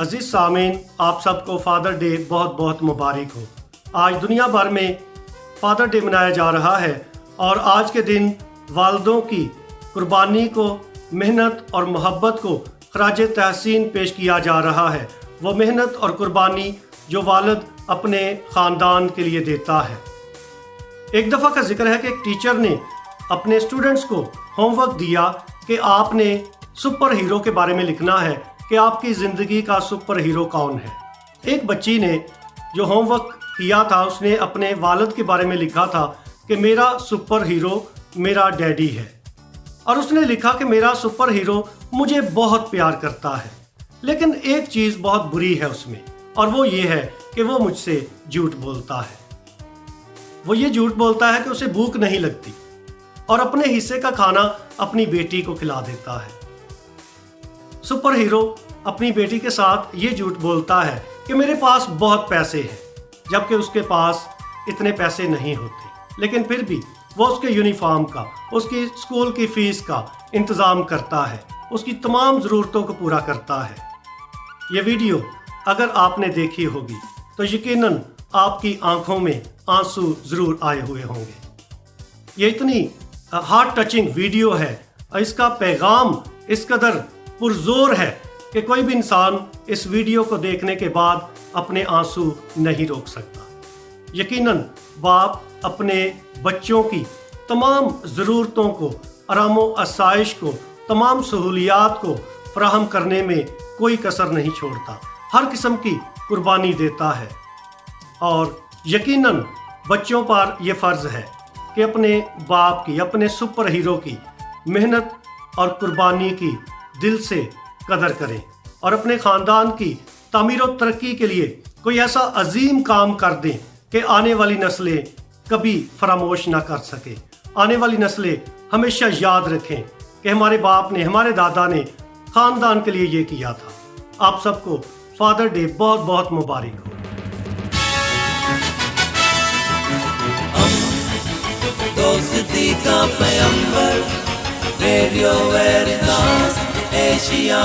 अजीज़ सामीन, आप सबको फादर डे बहुत बहुत मुबारक हो। आज दुनिया भर में फादर डे मनाया जा रहा है और आज के दिन वालिदों की कुर्बानी को, मेहनत और मोहब्बत को खराज तहसीन पेश किया जा रहा है। वो मेहनत और कुर्बानी जो वालिद अपने ख़ानदान के लिए देता है। एक दफ़ा का जिक्र है कि एक टीचर ने अपने स्टूडेंट्स को होमवर्क दिया कि आपने सुपर हीरो के बारे में लिखना है कि आपकी ज़िंदगी का सुपर हीरो कौन है। एक बच्ची ने जो होमवर्क किया था उसने अपने वालिद के बारे में लिखा था कि मेरा सुपर हीरो मेरा डैडी है, और उसने लिखा कि मेरा सुपर हीरो मुझे बहुत प्यार करता है, लेकिन एक चीज़ बहुत बुरी है उसमें, और वो ये है कि वो मुझसे झूठ बोलता है। वो ये झूठ बोलता है कि उसे भूख नहीं लगती और अपने हिस्से का खाना अपनी बेटी को खिला देता है। सुपर हीरो अपनी बेटी के साथ ये झूठ बोलता है कि मेरे पास बहुत पैसे हैं, जबकि उसके पास इतने पैसे नहीं होते, लेकिन फिर भी वो उसके यूनिफॉर्म का, उसकी स्कूल की फ़ीस का इंतज़ाम करता है, उसकी तमाम ज़रूरतों को पूरा करता है। ये वीडियो अगर आपने देखी होगी तो यकीनन आपकी आंखों में आंसू ज़रूर आए हुए होंगे। ये इतनी हार्ट टचिंग वीडियो है, इसका पैगाम इस कदर पुरजोर है कि कोई भी इंसान इस वीडियो को देखने के बाद अपने आंसू नहीं रोक सकता। यकीनन बाप अपने बच्चों की तमाम ज़रूरतों को, आरामो आसाइश को, तमाम सहूलियात को फराहम करने में कोई कसर नहीं छोड़ता, हर किस्म की कुर्बानी देता है। और यकीनन बच्चों पर यह फ़र्ज़ है कि अपने बाप की, अपने सुपर हीरो की मेहनत और कुर्बानी की दिल से कदर करें और अपने ख़ानदान की तामीर और तरक्की के लिए कोई ऐसा अजीम काम कर दें कि आने वाली नस्लें कभी फरामोश ना कर सके। आने वाली नस्लें हमेशा याद रखें कि हमारे बाप ने, हमारे दादा ने ख़ानदान के लिए ये किया था। आप सबको फादर डे बहुत बहुत मुबारक हो। दोस्ती का पैगंबर, रेडियो वेरितास एशिया।